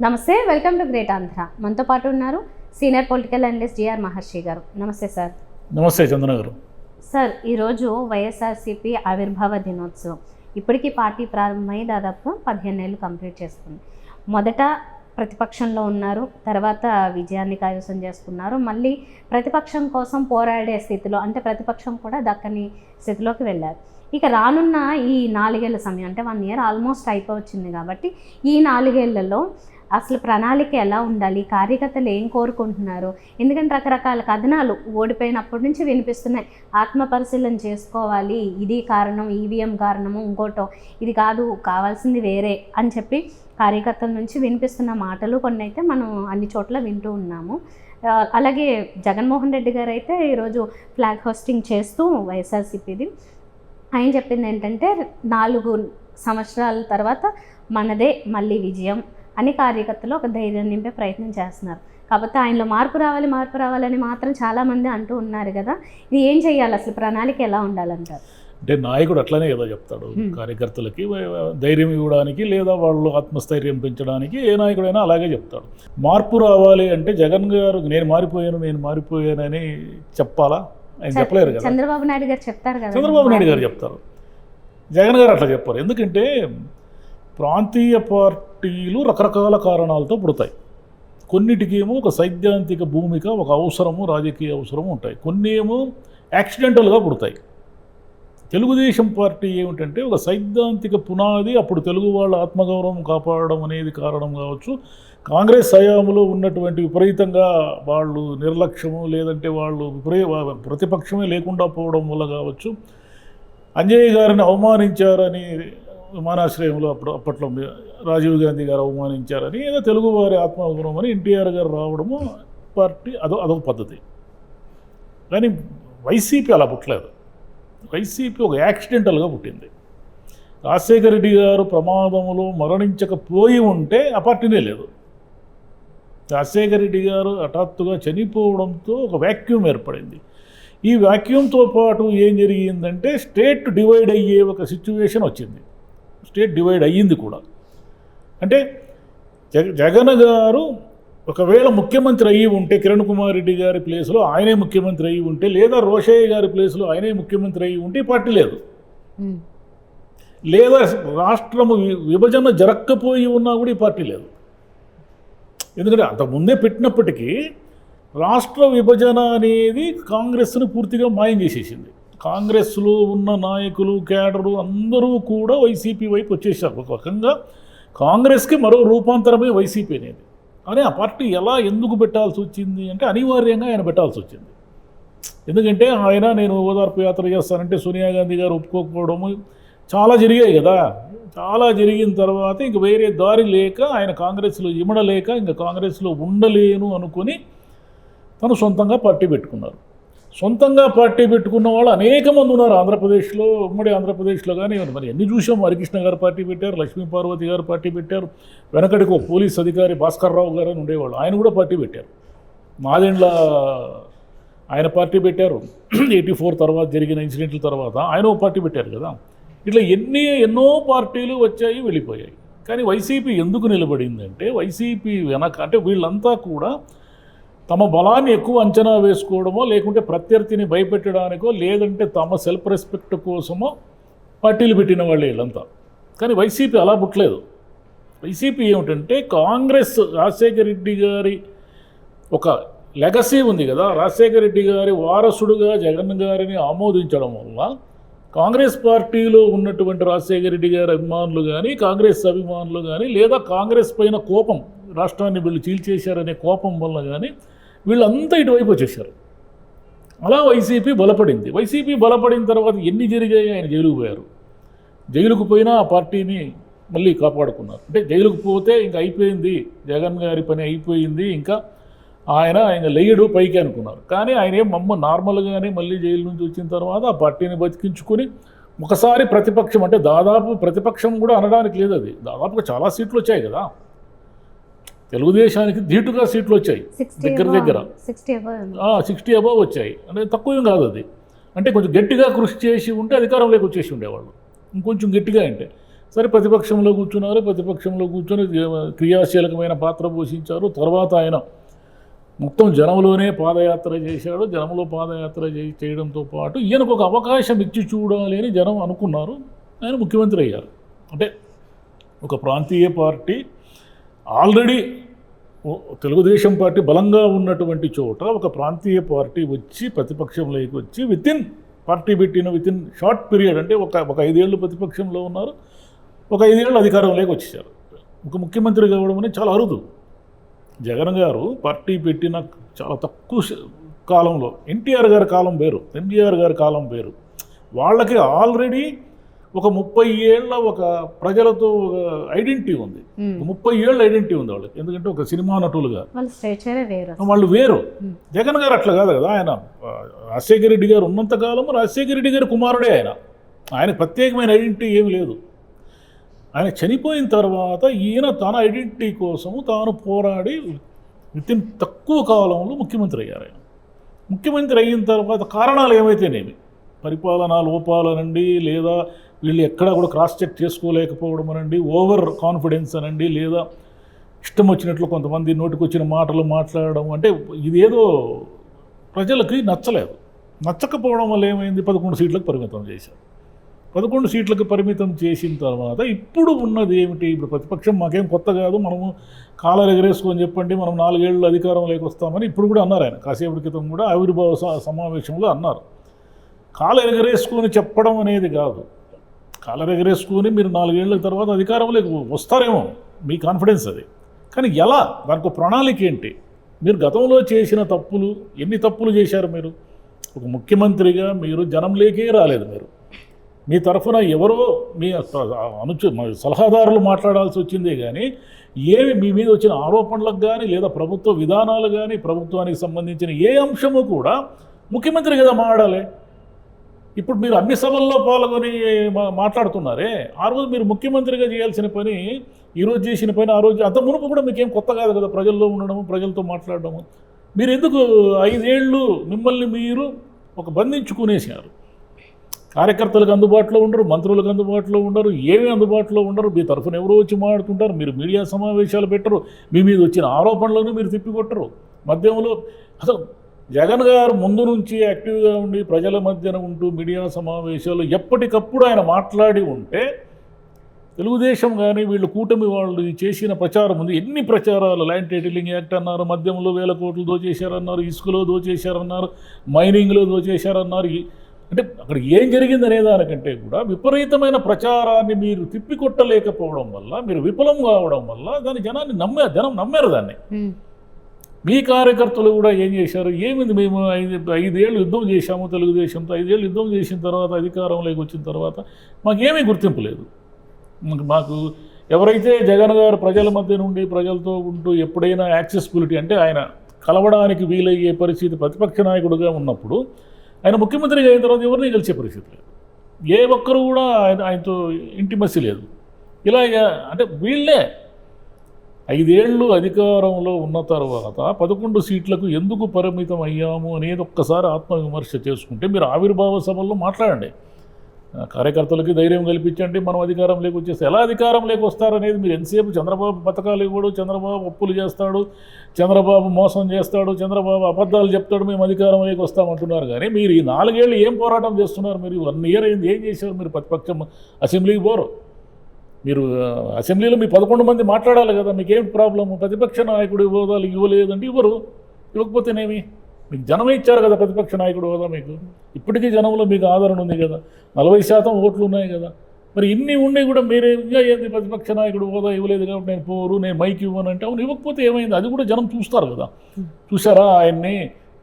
నమస్తే, welcome to great Andhra. మనతో పాటు ఉన్నారు సీనియర్ పొలిటికల్ అనలిస్ట్ జిఆర్ మహర్షి గారు. నమస్తే సార్. నమస్తే చందన గారు. సార్, ఈరోజు వైఎస్ఆర్సీపీ ఆవిర్భావ దినోత్సవం. ఇప్పటికీ పార్టీ ప్రారంభమై దాదాపు 15 ఏళ్ళు కంప్లీట్ చేసుకుంది. మొదట ప్రతిపక్షంలో ఉన్నారు, తర్వాత విజయాన్ని కైవసం చేసుకున్నారు, మళ్ళీ ప్రతిపక్షం కోసం పోరాడే స్థితిలో, అంటే ప్రతిపక్షం కూడా దక్కని స్థితిలోకి వెళ్ళారు. ఇక రానున్న ఈ 4 ఏళ్ల సమయం, అంటే 1 ఇయర్ ఆల్మోస్ట్ అయిపోవచ్చింది కాబట్టి, ఈ 4 ఏళ్లలో అసలు ప్రణాళిక ఎలా ఉండాలి, కార్యకర్తలు ఏం కోరుకుంటున్నారు? ఎందుకంటే రకరకాల కథనాలు ఓడిపోయినప్పటి నుంచి వినిపిస్తున్నాయి. ఆత్మ పరిశీలన చేసుకోవాలి, ఇది కారణం, ఈవీఎం కారణము, ఇంకోటో, ఇది కాదు, కావాల్సింది వేరే అని చెప్పి కార్యకర్తల నుంచి వినిపిస్తున్న మాటలు కొన్ని అయితే మనం అన్ని చోట్ల వింటూ ఉన్నాము. అలాగే జగన్మోహన్ రెడ్డి గారు అయితే ఈరోజు ఫ్లాగ్ హోస్టింగ్ చేస్తూ వైఎస్ఆర్సీపీది ఆయన చెప్పింది ఏంటంటే 4 సంవత్సరాల తర్వాత మనదే మళ్ళీ విజయం అని కార్యకర్తలు ఒక ధైర్యం నింపే ప్రయత్నం చేస్తున్నారు. కాబట్టి ఆయనలో మార్పు రావాలని మాత్రం చాలామంది అంటూ ఉన్నారు కదా. ఇది ఏం చేయాలి, అసలు ప్రణాళిక ఎలా ఉండాలంటారు? అంటే నాయకుడు అట్లనే ఏదో చెప్తాడు, కార్యకర్తలకి ధైర్యం ఇవ్వడానికి లేదా వాళ్ళు ఆత్మస్థైర్యం పెంచడానికి ఏ నాయకుడైనా అలాగే చెప్తాడు. మార్పు రావాలి అంటే జగన్ గారు నేను మారిపోయానని చెప్పాలా? ఆయన చెప్పలేరు కదా. చంద్రబాబు నాయుడు గారు చెప్తారు కదా. చంద్రబాబు నాయుడు గారు చెప్తారు, జగన్ గారు అట్లా చెప్పారు. ఎందుకంటే ప్రాంతీయ పార్టీలు రకరకాల కారణాలతో పుడతాయి. కొన్నిటికేమో ఒక సైద్ధాంతిక భూమిక, ఒక అవసరము, రాజకీయ అవసరము ఉంటాయి. కొన్ని ఏమో యాక్సిడెంటల్గా పుడతాయి. తెలుగుదేశం పార్టీ ఏమిటంటే ఒక సైద్ధాంతిక పునాది, అప్పుడు తెలుగు వాళ్ళ ఆత్మగౌరవం కాపాడడం అనేది కారణం కావచ్చు. కాంగ్రెస్ హయాంలో ఉన్నటువంటి విపరీతంగా వాళ్ళు నిర్లక్ష్యము, లేదంటే వాళ్ళు ప్రతిపక్షమే లేకుండా పోవడం వల్ల కావచ్చు. అంజయ్య గారిని అవమానించారని విమానాశ్రయంలో అప్పట్లో రాజీవ్ గాంధీ గారు అవమానించారని, ఏదో తెలుగు వారి ఆత్మగౌరవం అని ఎన్టీఆర్ గారు రావడము పార్టీ అదొక పద్ధతి. కానీ వైసీపీ అలా పుట్టలేదు. వైసీపీ ఒక యాక్సిడెంటల్గా పుట్టింది. రాజశేఖర రెడ్డి గారు ప్రమాదంలో మరణించకపోయి ఉంటే ఆ పార్టీనే లేదు. రాజశేఖర రెడ్డి గారు హఠాత్తుగా చనిపోవడంతో ఒక వ్యాక్యూమ్ ఏర్పడింది. ఈ వ్యాక్యూమ్తో పాటు ఏం జరిగిందంటే స్టేట్ డివైడ్ అయ్యే ఒక సిచ్యువేషన్ వచ్చింది. స్టేట్ డివైడ్ అయ్యింది కూడా. అంటే జగన్ గారు ఒకవేళ ముఖ్యమంత్రి అయ్యి ఉంటే, కిరణ్ కుమార్ రెడ్డి గారి ప్లేస్లో ఆయనే ముఖ్యమంత్రి అయ్యి ఉంటే, లేదా రోషయ్య గారి ప్లేస్లో ఆయనే ముఖ్యమంత్రి అయ్యి ఉంటే ఈ పార్టీ లేదు. లేదా రాష్ట్రము విభజన జరగకపోయి ఉన్నా కూడా ఈ పార్టీ లేదు. ఎందుకంటే అంతకుముందే పెట్టినప్పటికీ రాష్ట్ర విభజన అనేది కాంగ్రెస్ను పూర్తిగా మాయం చేసేసింది. కాంగ్రెస్లో ఉన్న నాయకులు, క్యాడరు అందరూ కూడా వైసీపీ వైపు వచ్చేసారు. ఒక రకంగా కాంగ్రెస్కి మరో రూపాంతరమే వైసీపీ అనేది. కానీ ఆ పార్టీ ఎందుకు పెట్టాల్సి వచ్చింది అంటే అనివార్యంగా ఆయన పెట్టాల్సి వచ్చింది. ఎందుకంటే ఆయన నేను ఓదార్పు యాత్ర చేస్తానంటే సోనియా గాంధీ గారు ఒప్పుకోకపోవడము చాలా జరిగాయి కదా. చాలా జరిగిన తర్వాత ఇంక వేరే దారి లేక ఆయన కాంగ్రెస్లో ఇమడలేక ఇంకా కాంగ్రెస్లో ఉండలేను అనుకుని తను సొంతంగా పార్టీ పెట్టుకున్నారు. సొంతంగా పార్టీ పెట్టుకున్న వాళ్ళు అనేక మంది ఉన్నారు ఆంధ్రప్రదేశ్లో. ఉమ్మడి ఆంధ్రప్రదేశ్లో కానీ మరి ఎన్ని చూసాం. హరికృష్ణ గారు పార్టీ పెట్టారు, లక్ష్మీ పార్వతి గారు పార్టీ పెట్టారు, వెనకటికి ఒక పోలీస్ అధికారి భాస్కర్ రావు గారు అని ఉండేవాళ్ళు, ఆయన కూడా పార్టీ పెట్టారు. మాదేండ్ల ఆయన పార్టీ పెట్టారు. 84 తర్వాత జరిగిన ఇన్సిడెంట్ల తర్వాత ఆయన ఒక పార్టీ పెట్టారు కదా. ఇట్లా ఎన్నో పార్టీలు వచ్చాయి, వెళ్ళిపోయాయి. కానీ వైసీపీ ఎందుకు నిలబడిందంటే వైసీపీ వెనక అంటే వీళ్ళంతా కూడా తమ బలాన్ని ఎక్కువ అంచనా వేసుకోవడమో, లేకుంటే ప్రత్యర్థిని భయపెట్టడానికో, లేదంటే తమ సెల్ఫ్ రెస్పెక్ట్ కోసమో పార్టీలు పెట్టిన వాళ్ళు వీళ్ళంతా. కానీ వైసీపీ అలా పుట్టలేదు. వైసీపీ ఏమిటంటే కాంగ్రెస్ రాజశేఖర రెడ్డి గారి ఒక లెగసీ ఉంది కదా, రాజశేఖర రెడ్డి గారి వారసుడుగా జగన్ గారిని ఆమోదించడం వల్ల కాంగ్రెస్ పార్టీలో ఉన్నటువంటి రాజశేఖర రెడ్డి గారి అభిమానులు కానీ, కాంగ్రెస్ అభిమానులు కానీ, లేదా కాంగ్రెస్ పైన కోపం, రాష్ట్రాన్ని వీళ్ళు చీల్చేశారనే కోపం వల్ల కానీ వీళ్ళంతా ఇటువైపు వచ్చేసారు. అలా వైసీపీ బలపడింది. వైసీపీ బలపడిన తర్వాత ఎన్ని జరిగాయి? ఆయన జైలుకు పోయారు. జైలుకు పోయినా ఆ పార్టీని మళ్ళీ కాపాడుకున్నారు. అంటే జైలుకు పోతే ఇంకా అయిపోయింది, జగన్ గారి పని అయిపోయింది, ఇంకా ఆయన లేయడు పైకి అనుకున్నారు. కానీ ఆయన నార్మల్గానే మళ్ళీ జైలు నుంచి వచ్చిన తర్వాత ఆ పార్టీని బతికించుకొని ఒకసారి ప్రతిపక్షం, అంటే దాదాపు ప్రతిపక్షం కూడా అనడానికి లేదు, అది దాదాపుగా చాలా సీట్లు వచ్చాయి కదా. తెలుగుదేశానికి ధీటుగా సీట్లు వచ్చాయి, దగ్గర 60 అబవ్ వచ్చాయి. అంటే తక్కువ ఏం కాదు అది. అంటే కొంచెం గట్టిగా కృషి చేసి ఉంటే అధికారంలోకి వచ్చేసి ఉండేవాళ్ళు. ఇంకొంచెం గట్టిగా అంటే సరే ప్రతిపక్షంలో కూర్చున్నారు, ప్రతిపక్షంలో కూర్చొని క్రియాశీలకమైన పాత్ర పోషించారు. తర్వాత ఆయన మొత్తం జనంలోనే పాదయాత్ర చేశాడు. జనంలో పాదయాత్ర చేయడంతో పాటు ఈయనకు ఒక అవకాశం ఇచ్చి చూడాలి అని జనం అనుకున్నారు. ఆయన ముఖ్యమంత్రి అయ్యారు. అంటే ఒక ప్రాంతీయ పార్టీ ఆల్రెడీ తెలుగుదేశం పార్టీ బలంగా ఉన్నటువంటి చోట ఒక ప్రాంతీయ పార్టీ వచ్చి ప్రతిపక్షంలోకి వచ్చి పార్టీ పెట్టిన షార్ట్ పీరియడ్, అంటే ఒక 5 ఏళ్ళు ప్రతిపక్షంలో ఉన్నారు, ఒక 5 ఏళ్ళు అధికారంలోకి వచ్చేసారు. ఒక ముఖ్యమంత్రి కావడం అనేది చాలా అరుదు. జగన్ గారు పార్టీ పెట్టిన చాలా తక్కువ కాలంలో ఎన్టీఆర్ గారి కాలం వేరు, ఎన్టీఆర్ గారి కాలం వేరు. వాళ్ళకి ఆల్రెడీ ఒక 30 ఏళ్ళ ఒక ప్రజలతో ఒక ఐడెంటిటీ ఉంది. 30 ఏళ్ళ ఐడెంటిటీ ఉంది వాళ్ళకి. ఎందుకంటే ఒక సినిమా నటులుగా వాళ్ళు వేరు. జగన్ గారు అట్లా కాదు కదా. ఆయన రాజశేఖర రెడ్డి గారు ఉన్నంతకాలము రాజశేఖర రెడ్డి గారి కుమారుడే ఆయన ప్రత్యేకమైన ఐడెంటిటీ ఏమి లేదు. ఆయన చనిపోయిన తర్వాత ఈయన తన ఐడెంటిటీ కోసము తాను పోరాడి తక్కువ కాలంలో ముఖ్యమంత్రి అయ్యారు. ఆయన ముఖ్యమంత్రి అయిన తర్వాత కారణాలు ఏమైతేనేమి, పరిపాలనా లోపాలనండి, లేదా వీళ్ళు ఎక్కడా కూడా క్రాస్ చెక్ చేసుకోలేకపోవడం అనండి, ఓవర్ కాన్ఫిడెన్స్ అనండి, లేదా ఇష్టం వచ్చినట్లు కొంతమంది నోటికొచ్చిన మాటలు మాట్లాడడం, అంటే ఇదేదో ప్రజలకి నచ్చలేదు. నచ్చకపోవడం వల్ల ఏమైంది, 11 సీట్లకు పరిమితం చేశారు. 11 సీట్లకు పరిమితం చేసిన తర్వాత ఇప్పుడు ఉన్నది ఏమిటి, ఇప్పుడు ప్రతిపక్షం మాకేం కొత్త కాదు, మనము కాలర్ ఎగరేసుకొని చెప్పండి మనం 4 ఏళ్ళు అధికారంలోకి వస్తామని ఇప్పుడు కూడా అన్నారు. ఆయన కాసేపటి క్రితం కూడా ఆవిర్భావ సమావేశంలో అన్నారు. కాలర్ ఎగరేసుకొని చెప్పడం అనేది కాదు. కాలర్ ఎగరేసుకొని మీరు 4 ఏళ్ళ తర్వాత అధికారంలోకి వస్తారేమో, మీ కాన్ఫిడెన్స్ అది. కానీ ఎలా, దానికి ప్రణాళిక ఏంటి? మీరు గతంలో చేసిన తప్పులు, ఎన్ని తప్పులు చేశారు మీరు? ఒక ముఖ్యమంత్రిగా మీరు జనంలోకే రాలేదు. మీ తరఫున ఎవరో మీ సలహాదారులు మాట్లాడాల్సి వచ్చిందే కానీ ఏమి మీ మీద వచ్చిన ఆరోపణలకు కానీ, లేదా ప్రభుత్వ విధానాలు కానీ, ప్రభుత్వానికి సంబంధించిన ఏ అంశము కూడా ముఖ్యమంత్రి కదా మాట్లాడాలి. ఇప్పుడు మీరు అన్ని సభల్లో పాల్గొని మాట్లాడుతున్నారే, ఆ రోజు మీరు ముఖ్యమంత్రిగా చేయాల్సిన పని, ఈరోజు చేసిన పని ఆ రోజు అంత మునుపు కూడా మీకేం కొత్త కాదు కదా. ప్రజల్లో ఉండడము, ప్రజలతో మాట్లాడడము. మీరు ఎందుకు 5 ఏళ్ళు మిమ్మల్ని మీరు ఒక బంధించుకునేసారు? కార్యకర్తలకు అందుబాటులో ఉండరు, మంత్రులకు అందుబాటులో ఉండరు, ఏమీ అందుబాటులో ఉండరు. మీ తరఫున ఎవరో వచ్చి మాట్లాడుతుంటారు, మీరు మీడియా సమావేశాలు పెట్టరు, మీ మీద వచ్చిన ఆరోపణలను మీరు తిప్పికొట్టరు. మధ్యంలో అసలు జగన్ గారు ముందు నుంచి యాక్టివ్గా ఉండి ప్రజల మధ్యన ఉంటూ మీడియా సమావేశాలు ఎప్పటికప్పుడు ఆయన మాట్లాడి ఉంటే, తెలుగుదేశం కానీ వీళ్ళు కూటమి వాళ్ళు చేసిన ప్రచారం ఉంది. ఎన్ని ప్రచారాలు, ల్యాండ్ టైటిలింగ్ యాక్ట్ అన్నారు, మద్యంలో 1000 కోట్లు దోచేశారన్నారు, ఇసుకలో దోచేశారన్నారు, మైనింగ్లో దోచేశారన్నారు. అంటే అక్కడ ఏం జరిగింది అనే దానికంటే కూడా విపరీతమైన ప్రచారాన్ని మీరు తిప్పికొట్టలేకపోవడం వల్ల, మీరు విఫలం కావడం వల్ల దాన్ని జనం నమ్మారు దాన్ని. మీ కార్యకర్తలు కూడా ఏం చేశారు, ఏమింది మేము 5 ఏళ్ళు యుద్ధం చేశాము తెలుగుదేశంతో, 5 ఏళ్ళు యుద్ధం చేసిన తర్వాత అధికారంలోకి వచ్చిన తర్వాత మాకేమీ గుర్తింపు లేదు. మాకు ఎవరైతే జగన్ గారు ప్రజల మధ్య నుండి ప్రజలతో ఉంటూ ఎప్పుడైనా యాక్సెసిబిలిటీ, అంటే ఆయన కలవడానికి వీలయ్యే పరిస్థితి ప్రతిపక్ష నాయకుడిగా ఉన్నప్పుడు, ఆయన ముఖ్యమంత్రిగా అయిన తర్వాత ఎవరిని కలిసే పరిస్థితి లేదు. ఏ ఒక్కరు కూడా ఆయనతో ఇంటిమసీ లేదు. ఇలా అంటే వీళ్ళే 5 ఏళ్ళు అధికారంలో ఉన్న తర్వాత 11 సీట్లకు ఎందుకు పరిమితం అయ్యాము అనేది ఒక్కసారి ఆత్మవిమర్శ చేసుకుంటే, మీరు ఆవిర్భావ సభల్లో మాట్లాడండి, కార్యకర్తలకి ధైర్యం కల్పించండి. మనం అధికారంలోకి వచ్చేస్తే ఎలా అధికారంలోకి వస్తారనేది మీరు ఎంతసేపు చంద్రబాబు పథకాలు ఇవ్వడు, చంద్రబాబు అప్పులు చేస్తాడు, చంద్రబాబు మోసం చేస్తాడు, చంద్రబాబు అబద్ధాలు చెప్తాడు, మేము అధికారంలోకి వస్తామంటున్నారు. కానీ మీరు ఈ 4 ఏళ్ళు ఏం పోరాటం చేస్తున్నారు? మీరు 1 ఇయర్ అయింది, ఏం చేశారు? మీరు ప్రతిపక్షం అసెంబ్లీకి పోరు. మీరు అసెంబ్లీలో మీ 11 మంది మాట్లాడాలి కదా, మీకేం ప్రాబ్లము? ప్రతిపక్ష నాయకుడు హోదాలు ఇవ్వలేదంటే ఇవ్వకపోతేనేమి? మీకు జనమే ఇచ్చారు కదా ప్రతిపక్ష నాయకుడు హోదా. మీకు ఇప్పటికీ జనంలో మీకు ఆదరణ ఉంది కదా, 40% ఓట్లు ఉన్నాయి కదా. మరి ఇన్ని ఉండి కూడా మీరే ఇంకా ఏంది ప్రతిపక్ష నాయకుడు హోదా ఇవ్వలేదు కాబట్టి నేను పోరు, నేను మైక్ ఇవ్వను అంటే, అవును ఇవ్వకపోతే ఏమైంది? అది కూడా జనం చూస్తారు కదా. చూసారా ఆయన్ని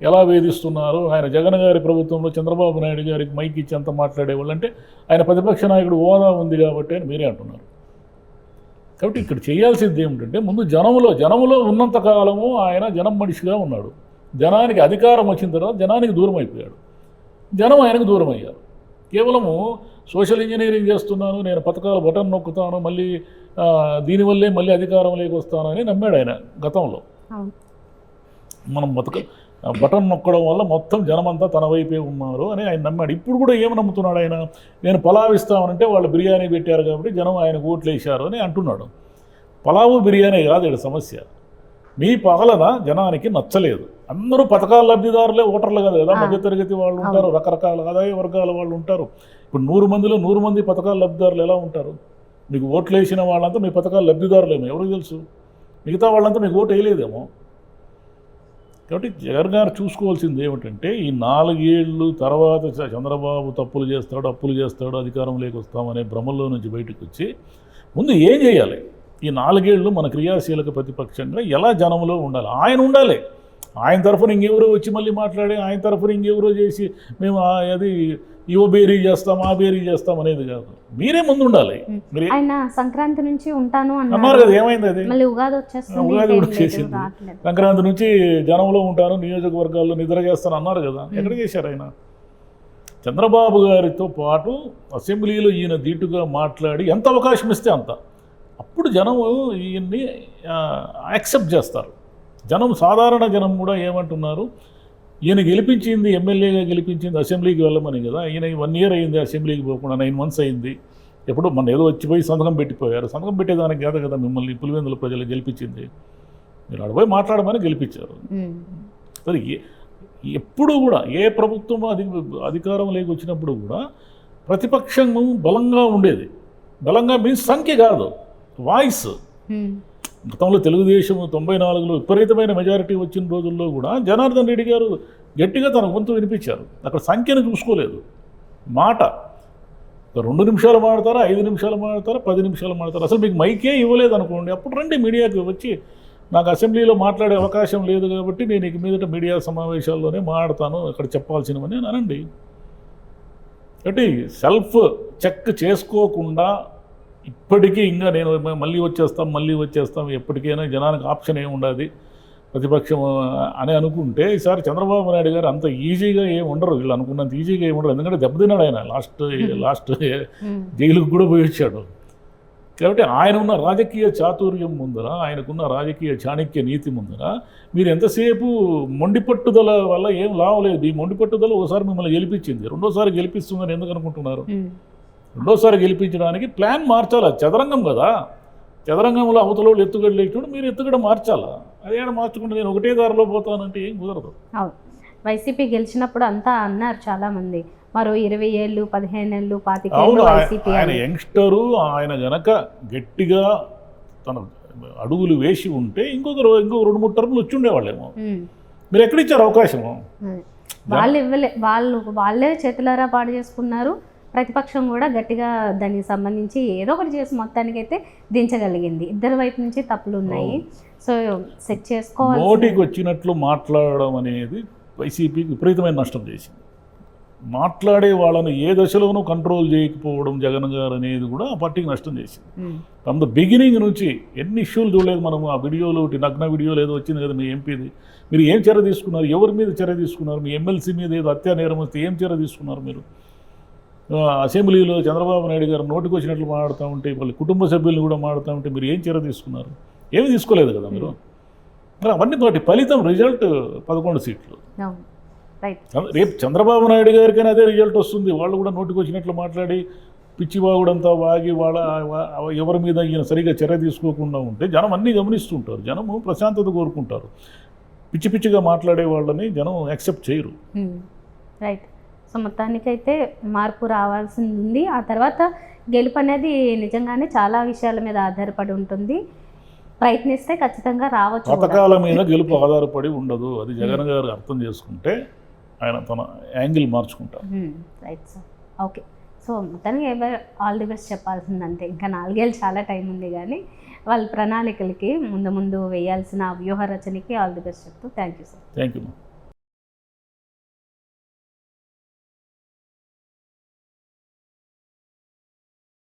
ఎలా వేధిస్తున్నారు? ఆయన జగన్ గారి ప్రభుత్వంలో చంద్రబాబు నాయుడు గారికి మైక్ ఇచ్చి అంత మాట్లాడేవాళ్ళు, అంటే ఆయన ప్రతిపక్ష నాయకుడు హోదా ఉంది కాబట్టి అని మీరే అంటున్నారు. కాబట్టి ఇక్కడ చేయాల్సింది ఏమిటంటే, ముందు జనంలో ఉన్నంతకాలము ఆయన జనం మనిషిగా ఉన్నాడు. జనానికి అధికారం వచ్చిన తర్వాత జనానికి దూరం అయిపోయాడు, జనం ఆయనకు దూరం అయ్యారు. కేవలము సోషల్ ఇంజనీరింగ్ చేస్తున్నాను, నేను పథకాలు బటన్ నొక్కుతాను, మళ్ళీ దీనివల్లే మళ్ళీ అధికారంలోకి వస్తానని నమ్మాడు ఆయన గతంలో. మనం బటన్ నొక్కడం వల్ల మొత్తం జనమంతా తన వైపే ఉన్నారు అని ఆయన నమ్మాడు. ఇప్పుడు కూడా ఏమి నమ్ముతున్నాడు ఆయన? నేను పలావ్ ఇస్తామనంటే వాళ్ళు బిర్యానీ పెట్టారు కాబట్టి జనం ఆయనకు ఓట్లు వేశారు అని అంటున్నాడు. పలావు బిర్యానీ కాదు ఇక్కడ సమస్య. మీ పాలన జనానికి నచ్చలేదు. అందరూ పథకాల లబ్ధిదారులే ఓటర్లు కాదు కదా, మధ్యతరగతి వాళ్ళు ఉంటారు, రకరకాల ఆదాయ వర్గాల వాళ్ళు ఉంటారు. ఇప్పుడు 100 మందిలో 100 మంది పథకాల లబ్ధిదారులు ఎలా ఉంటారు? మీకు ఓట్లు వేసిన వాళ్ళంతా మీ పథకాల లబ్ధిదారులేమో ఎవరికి తెలుసు? మిగతా వాళ్ళంతా మీకు ఓటు వేయలేదేమో. కాబట్టి జగన్ గారు చూసుకోవాల్సింది ఏమిటంటే ఈ 4 ఏళ్ళు తర్వాత చంద్రబాబు తప్పులు చేస్తాడు, అప్పులు చేస్తాడు, అధికారంలోకి వస్తామనే భ్రమల్లో నుంచి బయటకు వచ్చి ముందు ఏం చేయాలి? ఈ 4 ఏళ్ళు మన క్రియాశీలక ప్రతిపక్షంగా ఎలా జనంలో ఉండాలి? ఆయన ఉండాలి. ఆయన తరఫున ఇంకెవరో వచ్చి మళ్ళీ మాట్లాడి ఆయన తరఫున ఇంకెవరో చేసి మేము అది ఇవో బేరీ చేస్తాం ఆ బేరీ చేస్తాం అనేది కాదు. మీరే ముందు ఉండాలి. ఆయన సంక్రాంతి నుంచి ఉంటాను అన్నారు కదా, ఏమైంది? అది మళ్ళీ ఉగాది వచ్చేస్తుంది, ఉగాది కూడా చేసింది. సంక్రాంతి నుంచి జనంలో ఉంటాను, నియోజకవర్గాల్లో నిద్ర చేస్తాను అన్నారు కదా, ఎక్కడ చేశారు ఆయన? చంద్రబాబు గారితో పాటు అసెంబ్లీలో ఈయన ధీటుగా మాట్లాడి ఎంత అవకాశం ఇస్తే అంత, అప్పుడు జనం ఈయన్ని యాక్సెప్ట్ చేస్తారు. జనం, సాధారణ జనం కూడా ఏమంటున్నారు, ఈయన గెలిపించింది, ఎమ్మెల్యేగా గెలిపించింది అసెంబ్లీకి వెళ్ళమని కదా. ఈయన 1 year అయింది అసెంబ్లీకి పోకుండా, 9 months అయింది. ఎప్పుడు మన ఏదో వచ్చిపోయి సంతకం పెట్టిపోయారు. సంతకం పెట్టేదానికి కాదు కదా మిమ్మల్ని పులివెందుల ప్రజలు గెలిపించింది. మీరు అడపోయి మాట్లాడమని గెలిపించారు. సరే, ఎప్పుడు కూడా ఏ ప్రభుత్వం అధికారంలోకి వచ్చినప్పుడు కూడా ప్రతిపక్షం బలంగా ఉండేది. బలంగా మీన్స్ సంఖ్య కాదు, వాయిస్. గతంలో తెలుగుదేశం 94లో విపరీతమైన మెజారిటీ వచ్చిన రోజుల్లో కూడా జనార్దన్ రెడ్డి గారు గట్టిగా తన గొంతు వినిపించారు. అక్కడ సంఖ్యను చూసుకోలేదు, మాట. 2 నిమిషాలు మాడతారా, 5 నిమిషాలు మాడతారా, 10 నిమిషాలు మాడతారా? అసలు మీకు మైకే ఇవ్వలేదు అనుకోండి, అప్పుడు రండి మీడియాకి వచ్చి, నాకు అసెంబ్లీలో మాట్లాడే అవకాశం లేదు కాబట్టి నేను ఇక మీదట మీడియా సమావేశాల్లోనే మాట్లాడతాను, అక్కడ చెప్పాల్సినవని అనండి. కాబట్టి సెల్ఫ్ చెక్ చేసుకోకుండా ఇప్పటికీ ఇంకా నేను మళ్ళీ వచ్చేస్తాం ఎప్పటికైనా జనానికి ఆప్షన్ ఏమి ఉండదు ప్రతిపక్షం అని అనుకుంటే, ఈసారి చంద్రబాబు నాయుడు గారు అంత ఈజీగా ఏమి ఉండరు. వీళ్ళు అనుకున్నంత ఈజీగా ఏమి ఉండరు. ఎందుకంటే దెబ్బతిన్నాడు ఆయన. లాస్ట్ జైలుకు కూడా పోయి వచ్చాడు. కాబట్టి ఆయన ఉన్న రాజకీయ చాతుర్యం ముందర, ఆయనకున్న రాజకీయ చాణక్య నీతి ముందర మీరు ఎంతసేపు మొండి పట్టుదల వల్ల ఏం లాభం లేదు. ఈ మొండి పట్టుదల ఒకసారి మిమ్మల్ని గెలిపించింది, రెండోసారి గెలిపిస్తుందని ఎందుకు అనుకుంటున్నారు? రెండోసారి గెలిపించడానికి ప్లాన్ మార్చాలా? చదరంగం కదా, చదరంగంలో అవతల వాళ్ళు ఎత్తుగడ లేచినప్పుడు మీరు ఎత్తుగడ మార్చాలా. అదే మార్చుకుంటే నేను ఒకటే దారిలో పోతానంటే ఏం కుదరదు. వైసీపీ గెలిచినప్పుడు అంతా అన్నారు చాలామంది, మరో 20 ఏళ్ళు 15 ఏళ్ళు 25 ఏళ్ళు వైసీపీ. ఆయన యంగ్స్టరు, ఆయన గనక గట్టిగా తన అడుగులు వేసి ఉంటే ఇంకో 2-3 టర్ములు వచ్చి ఉండేవాళ్ళేమో. మీరు ఎక్కడిచ్చారు అవకాశము? వాళ్ళు ఇవ్వలే, వాళ్ళే చేతులారా పాడు చేసుకున్నారు. ప్రతిపక్షం కూడా గట్టిగా దానికి సంబంధించి ఏదో ఒకటి చేసి మొత్తానికైతే దించగలిగింది. ఇద్దరి వైపు నుంచి తప్పులు ఉన్నాయి. సో సెట్ చేసుకోవాలి. నోటికి వచ్చినట్లు మాట్లాడడం అనేది వైసీపీకి విపరీతమైన నష్టం చేసింది. మాట్లాడే వాళ్ళను ఏ దశలోనూ కంట్రోల్ చేయకపోవడం జగన్ గారు అనేది కూడా ఆ పార్టీకి నష్టం చేసింది. ఫ్రమ్ ద బిగినింగ్ నుంచి ఎన్ని ఇష్యూలు చూడలేదు మనం. ఆ వీడియోలు, నగ్న వీడియోలు ఏదో వచ్చింది కదా మీ ఎంపీది, మీరు ఏం చర్య తీసుకున్నారు? ఎవరి మీద చర్య తీసుకున్నారు? మీ ఎమ్మెల్సీ మీద ఏదో హత్యా నేరం వస్తే ఏం చర్య తీసుకున్నారు మీరు? అసెంబ్లీలో చంద్రబాబు నాయుడు గారు నోటికి వచ్చినట్లు మాట్లాడుతూ ఉంటే, వాళ్ళ కుటుంబ సభ్యులను కూడా మాట్లాడుతూ ఉంటే మీరు ఏం చర్య తీసుకున్నారు? ఏమి తీసుకోలేదు కదా మీరు. మరి అవన్నీ వాటి ఫలితం రిజల్ట్ 11 సీట్లు. రేపు చంద్రబాబు నాయుడు గారికైనా అదే రిజల్ట్ వస్తుంది. వాళ్ళు కూడా నోటికి వచ్చినట్లు మాట్లాడి పిచ్చివాగుడంతా వాగి వాళ్ళ ఎవరి మీద ఈయన సరిగా చర్య తీసుకోకుండా ఉంటే జనం అన్నీ గమనిస్తుంటారు. జనము ప్రశాంతత కోరుకుంటారు. పిచ్చిగా మాట్లాడే వాళ్ళని జనం యాక్సెప్ట్ చేయరు. రైట్. సో మొత్తానికైతే మార్పు రావాల్సింది ఉంది. ఆ తర్వాత గెలుపు అనేది నిజంగానే చాలా విషయాల మీద ఆధారపడి ఉంటుంది. ప్రయత్నిస్తే ఖచ్చితంగా రావచ్చు. పథకాల మీద గెలుపు ఆధారపడి ఉండదు. అది జగన్ గారు అర్థం చేసుకుంటే ఆయన తన యాంగిల్ మార్చుకుంటారు. Right sir. ఓకే. సో మొత్తానికి ఆల్ ది బెస్ట్ చెప్పాల్సిందంతే. ఇంకా 4 ఏళ్ళు చాలా టైం ఉంది, కానీ వాళ్ళ ప్రణాళికలకి ముందు వేయాల్సిన వ్యూహ రచనకి ఆల్ ది బెస్ట్ చెప్తూ thank you sir. Thank you.